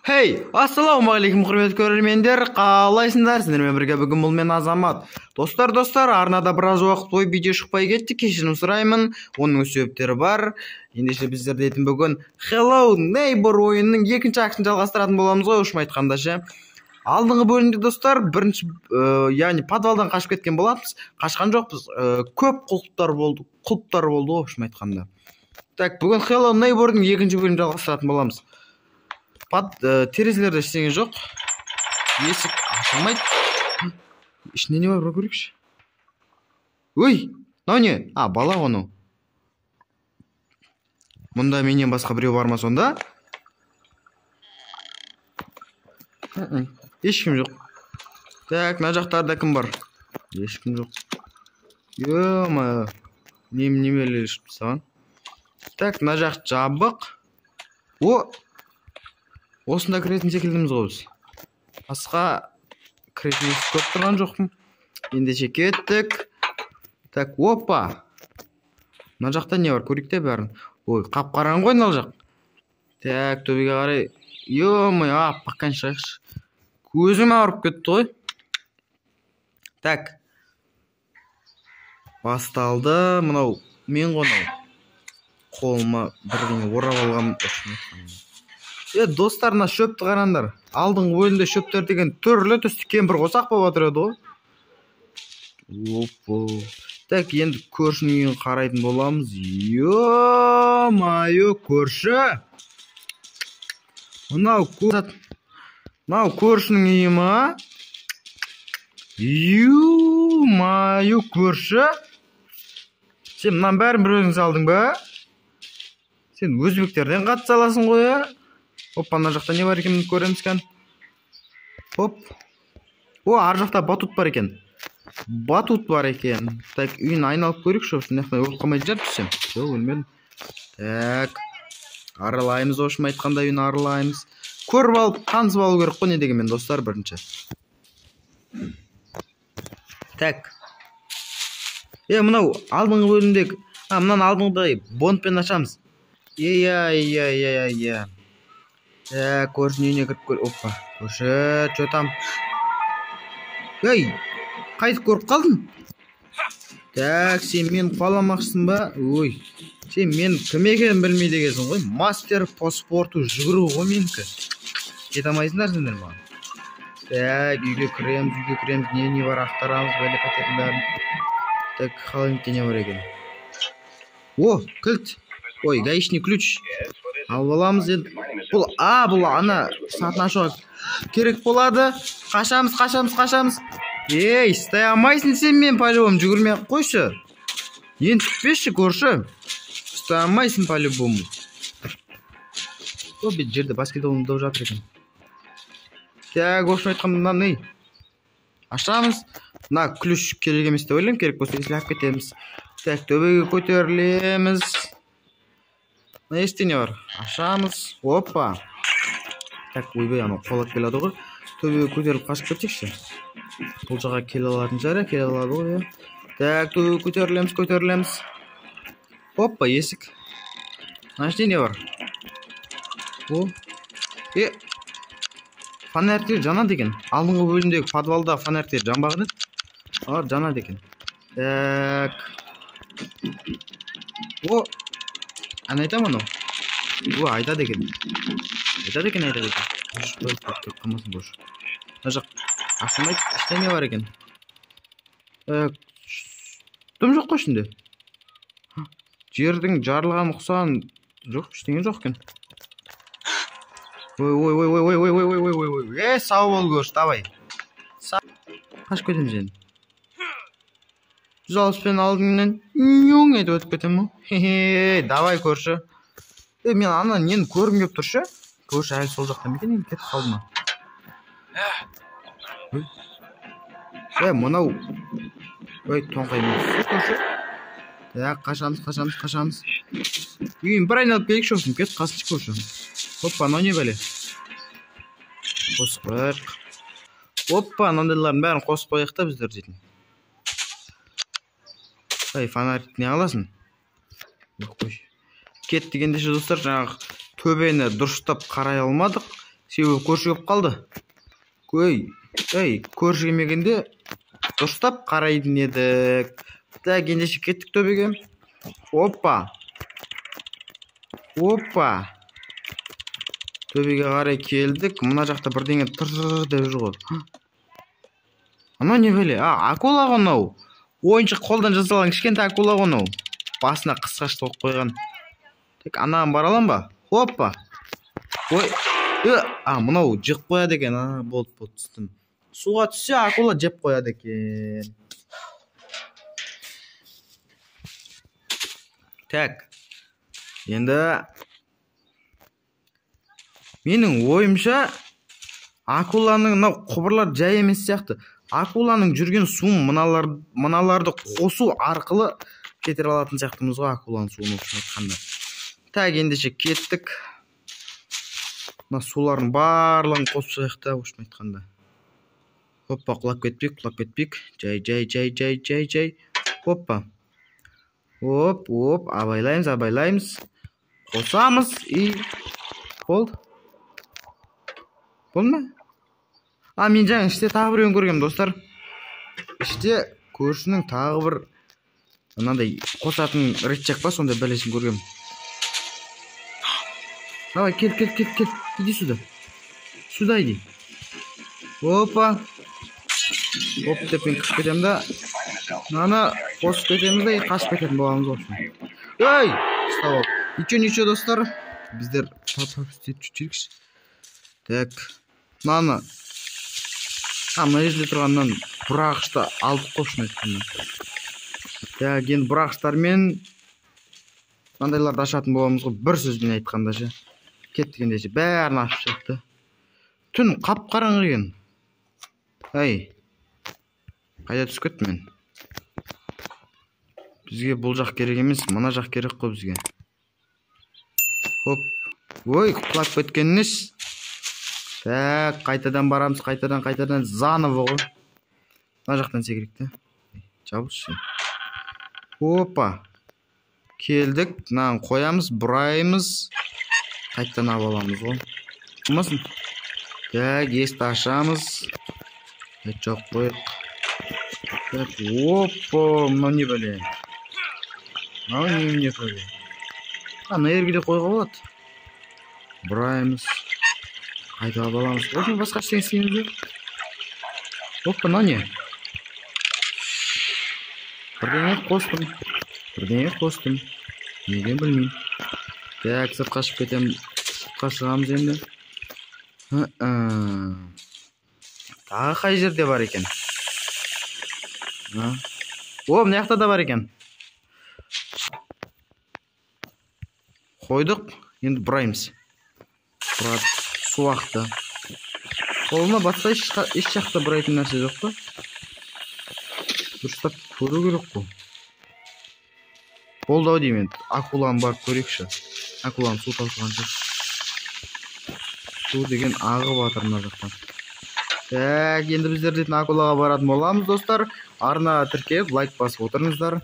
Hey, ассалаумағалейкум құрметті көрермендер, қалайсыңдар? Сіздермен бірге бүгін бұл мен Азамат. Достар, арнада біраз уақыт бойы видео шықпай кетті, кешірім сұраймын. Оның себептері бар. Ендеше біздер дейтін бүгін Hello Neighbor ойынның екінші актын жалғастыратын боламыз ғой, ұшым айтқанда ше. Алдыңғы бөлімде достар, бірінші, яғни подвалдан қашып кеткен болатыз. Қашқан жоқпыз. Көп құлыптар болды ғой, ұшым айтқанда. Так, бүгін Hello Neighbor'дың екінші бөлімін жалғастыратын боламыз. Терезелерде ештеңе жоқ. Есік ашылмайды. Ішінде не бар көрейікші. Ой, мынау не? Бала оны. Мұнда менен басқа біреу бар ма сонда? Ешкім жоқ. Так, мына жақтарда кім бар? Ешкім жоқ. Ё-ма, немелер ішіп тастаған. Так, мына жақ жабық. Осында кіретін секілдіміз ғой біз. Басқа кіретін есік көп тұрған жоқпын. Ендеше кеттік. Так, опа. Мына жақта не бар? Көрейік те бәрін. Ой, қап-қараң ғой мынау жақ. Так, төбеге қарай. Ё-май, аппаққан шығайықшы. Көзім ауырып кетті ғой. Так. Басталды. Мынау мен ғонау. Қолыма бірдеңе орап алғам. Достарына шөпті қарандар. Алдыңғы бөлімде шөптер деген түрлі түсті кемпір қосақ болып отырады ғой. Так, енді көршінің үйін қарайтын боламыз. Ё-майо, көрші. Мынау көршінің үйі ма? Ё-майо, көрші. Сен мұнан бәрін бір өзің салдың ба? Сен өзбектерден қатты саласың ғой. Опа, ана жақта не бар екен көреміз кен. Оп. Ар жақта батут бар екен. Так, үйін айналып көрейікші. Өліп қалмайды жар түссем. Жоқ, өлмедім. Так. Аралаймыз, ошым айтқанда үйін аралаймыз. Көріп алып, қанзып алу керек қой не дегенмен, достар, бірінші. Так. Мынау алдыңғы бөлімдегі. Мынаны алдыңғы бондпен ашамыз. Так, көршінің үйіне кіріп көр. Опа, көрші, чо там? Қайтып көріп қалдың? Так, сен мен қаламақшысың ба? Ой, сен мен кім екенін білмейді екенсің ғой. Мастер по спорту жүгіру ғой менікі. Кете алмайсыңдар сендер маған. Так, үйге кіреміз. Не бар, ақтарамыз, бәле пәтердің бәрін. Так, холодильникте не бар екен? Кілт. Ой, гаишный ключ. Алып аламыз енді. Бұл ана сатын ашуға керек болады. Қашамыз. Стай алмайсың сен мен по-любому жүгірмей қойшы. Енді түкпеші көрші. Стай алмайсың по-любому. Бет жерде баскетбол ойнап жатыр екен. Так, ошын айтқанда не? Ашамыз. Мына ключ керек емес деп ойлаймын, керек болса есіліп кетеміз. Так, төбеге көтерілеміз. Ештеңе бар. Ашамыз. Опа. Так, ойбай, анау қолап келеді ғой. Төбеге көтеріліп қашып кетейікші. Бұл жаға келе алатын жары, келе алады ғой. Так, төбеге көтерілеміз. Опа, есік. Ештеңе бар. Фонарьтер жана деген. Алдыңғы бөлімдегі подвалда фонарьтер жанбаған еді. Жана деген. Так. Ән айтам анау. Айтады екен. Қылмасын көш. Мына жақ ашылмайды, ештеңе бар екен. Дым жоқ қой ішінде. Жердің жарылған ұқсан жоқ, ештеңе жоқ екен. Ой. Сау бол көш, давай. Қашып кетем сен. 160-пен алдыңнан етіп өтіп кетем ма? Давай көрші. Мен ана нені көргім кеп тұршы? Көрші әлі сол жақтан бекен, кетіп қалды ма? Мынау. Тоңқаймыз көрші. Қашамыз. Үйін бір айналып келік шоқсын, кет қасыншы көрші. Опа, мынау не бәле? Қосып қойық. Опа, мынандайлардың бәрін қосып қойық та біздер дейтін. Фонарь не аласың? Кет дегенде достар, жаңағы төбені дұрыстап қарай алмадық. себебі көрші келіп қалды. Көрші келмегенде дұрыстап қарайтын едік. Так, ендеше кеттік төбеге. Опа. Төбеге қарай келдік. Мына жақта бірдеңе тыр деп жүр ғой. Анау не бәле? Акула ғой мынау. Ойыншық қолдан жасалған кішкентай акула ғой мынау. Басына қысқаш тоқып қойған. Тек анаған бара алам ба? Опа. Мынау жеп қояды екен. Болды, түстім. Суға түссе акула жеп қояды екен. Так. Енді менің ойымша акуланың мынау құбырлар жай емес сияқты. Акуланың жүрген суын мыналарды қосу арқылы кетіре алатын сияқтымыз ғой акуланың суын айтқанда. Так, ендеше кеттік. Мына сулардың барлығын қосып сияқты айтқанда. Оппа, құлап кетпейік. Жай. Оппа. Оп, абайлаймыз. Қосамыз и болды. Болды ма? Мен жаңа іште тағы біреуін көргем, достар. Іште көршінің тағы бір мынандай қосатын рычаг па, сондай бәлесін көргем. Давай, кел. Иди сюда. Сюда иди. Опа. Оп деп мен кіріп кетем да. Мынаны қосып кетеміз да, қашып кететін боламыз ғой. Ничего, достар. Біздер істеп жүрейікші. Так. Мына жерде тұрғаннан бұрағышты алдық қошын айтқанда. Так, енді бұрағыштармен мандайларды ашатын боламыз ғой, бір сөзбен айтқанда ше. Кеттігенде ше, бәрін ашып шықты. Түн қап-қараңғы екен. Қайда түсіп кеттім мен? Бізге бұл жақ керек емес, мына жақ керек қой бізге. Хоп. Құлап кеткенінес. Так, қайтадан барамыз, қайтадан заново ғой. Мына жақтан секіректі. Жабылшы. Опа. Келдік, мынаны қоямыз, бұраймыз. Қайтадан аламыз ғой. Болмасын. Так, есті ашамыз. Жоқ қойық. Так, опа, мынау не бәле. Не бәле. Ана ергеде қойға болады. Бұраймыз. Қайта аламыз. Осыны басқа ештеңе істейміз бе? Опа, мынау не? Бірдеңе қостым. Неден білмеймін. Так, сыртқа шығып кетем. Сыртқа шығамыз енді. Тағы қай жерде бар екен? Мына жақта да бар екен. Қойдық, енді бұраймыз. Бұрады, су ақты. Қолыма батса еш жақта бұрайтын нәрсе жоқ па? Дұрыстап көру керек қой. Болды ау деймін. Акуланы барып көрейікші. Акуланы су таусыған жоқ. Су деген ағы батыр мына жақтан. Так, енді біздер дейтін акулаға баратын боламыз, достар. Арнаға тіркеп, лайк басып отырыңыздар.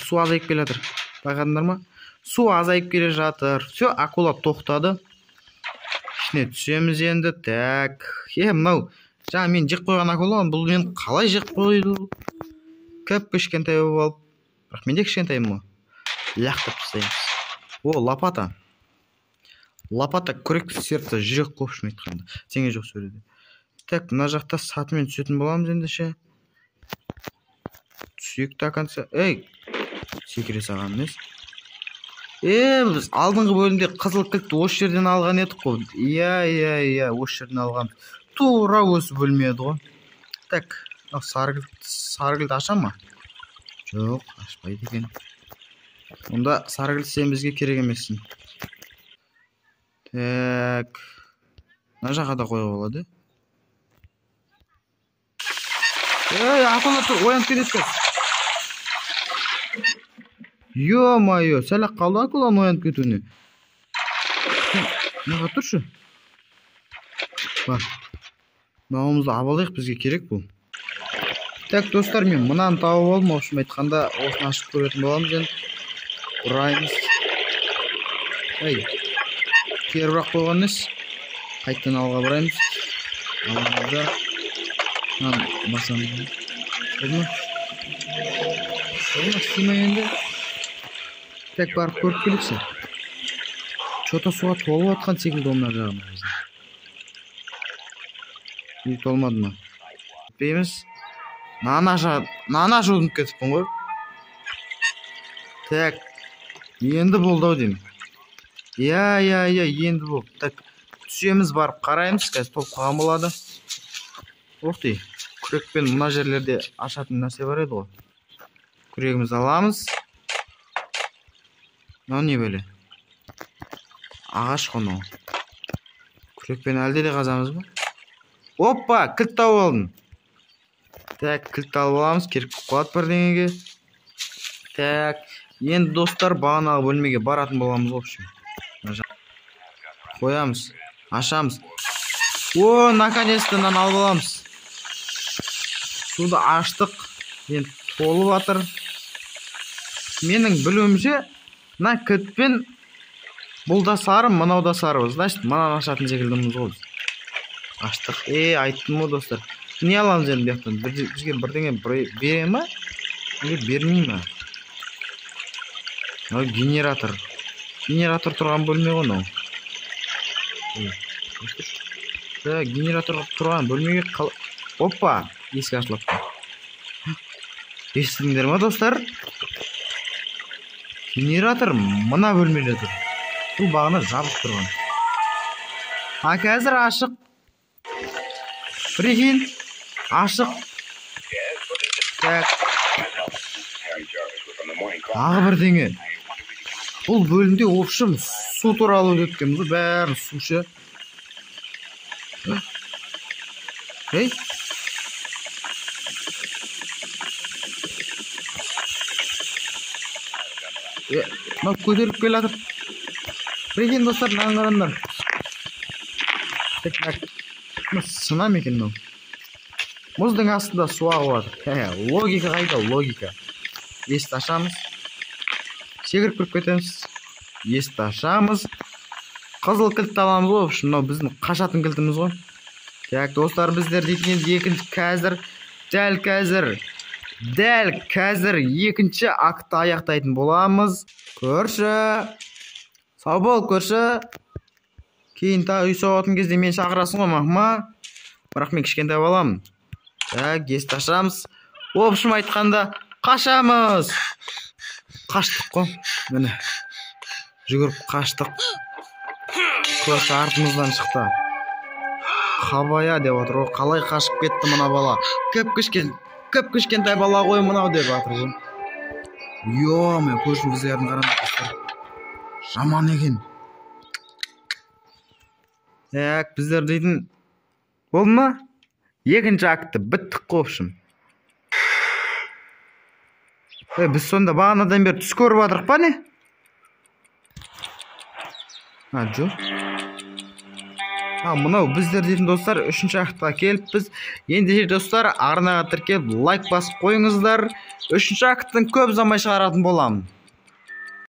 Су азайып келе жатыр. Байқадыңдар ма? Су азайып келе жатыр. Все, акула тоқтады. Ішіне түсеміз енді. Так. Мынау. Жаңа мен жек қойған акула, бұл мен қалай жек қойды? Көп кішкентай болып алып. Бірақ мен де кішкентайым ғой. Лақтып тастаймыз. Лопата. Лопата күрек сердце жүрек қопшын айтқанда. Теңе жоқ сөйледі. Так, мына жақта сатымен түсетін боламыз ендеше. Түсек та конца. Секіре саған емес. Біз алдыңғы бөлімде қызыл кілтті осы жерден алған едік қой. Иә, осы жерден алған. Тура осы бөлмеді ғой. Так, сары кілт аша ма? Жоқ, ашпайды екен. Онда сары кілт сен бізге керек емессің. Так. Мына жаққа да қойға болады. Акула тұр, оянып келеді. Ё-майо, сәл-ақ қалды акуланың оянып кетуіне. Неға тұршы? Бар. Мынауымызды абалайық, бізге керек бұл. Так, достар, мен мынаны тауып алдым, общем айтқанда, осыны ашып көретін боламыз енді. Ұраймыз. кербірақ қойған емес. Қайттан алға бараймыз. Алғанда басамыз. Olma. Сыймай енді. Тек барып көріп келікші. Чота суға толып атқан секілді олмар жағымыз. Үй толмады ма? Бейміз. Нана жолынып кетіппін ғой. Так. Енді болды деймін. Я, енді болды. Так. Түсеміз барып қараймыз. Қазір толып қалған болады. Оқтай. Күрекпен мұна жерлерде ашатын нәрсе бар еді ғой. Күрегімізді аламыз. Мынау не бөле? Ағаш қону. Күрекпен әлде де қазамыз ба? Оппа, кілт тауып алдым. Так, кілт алып аламыз. Керек қуат бірдеңеге. Так, енді достар бағанағы бөлмеге баратын боламыз в общем. Қоямыз, ашамыз. О, наконец-то нан алып аламыз. Суды аштық. Енді толып атыр. Менің білуімше, мына кітпен бұл да сары, мынау да сары. Значит, мынаны ашатын секілдіміз ғой. Аштық. Айттым ғой достар. Не аламыз енді бұяқтан? Бізге бірдеңе бере ма? Бермей ма? Генератор. Генератор тұрған бөлме ғой мынау. Генератор тұрған бөлмеге Опа! Есік ашылып. Естідіңдер ма достар? Генератор мына бөлмеде тұр. Бұл бағана жабық тұрған. Қазір ашық. Прикинь, ашық. Так. Ағы бірдеңе. Бұл бөлімде общем су туралы өткеніміз бәрін сушы. Ей? Мынау көтеріп келе жатыр. Прикинь достар, мынаған қараңдар. Сына ма екен мынау? Мұздың астында су ағып жатыр. Логика қайда, логика. Есікті ашамыз. Секіріп кіріп кетеміз. Есікті ашамыз. Қызыл кілтті аламыз ғой. Мынау біздің қашатын кілтіміз ғой. Так, достар, біздер дейтін екінші дәл қазір екінші акты аяқтайтын боламыз. Көрші. Сау бол, көрші. Кейін та үй соғатын кезде мен шақырасың ғой мақма. Бірақ мен кішкентай боламын. Так, есікті ашамыз. В общем айтқанда қашамыз. Қаштық қой. Міне. Жүгіріп қаштық. Көрші артымыздан шықты. Қабая деп отыр ғой. Қалай қашып кетті мына бала. Көп кішкентай бала ғой мынау деп жатыр ғой. Мен көршім біздердің қараңдар. Жаман екен. Так, біздер дейтін болды ма? Екінші акты біттік қопшым. Біз сонда бағанадан бері түс көріп жатырық па не? Жоқ. Мынау біздер дейтін достар үшінші актыға келіп біз. Енді достар арнаға тіркеліп лайк басып қойыңыздар. Үшінші акттың көп ұзамай шығаратын боламын.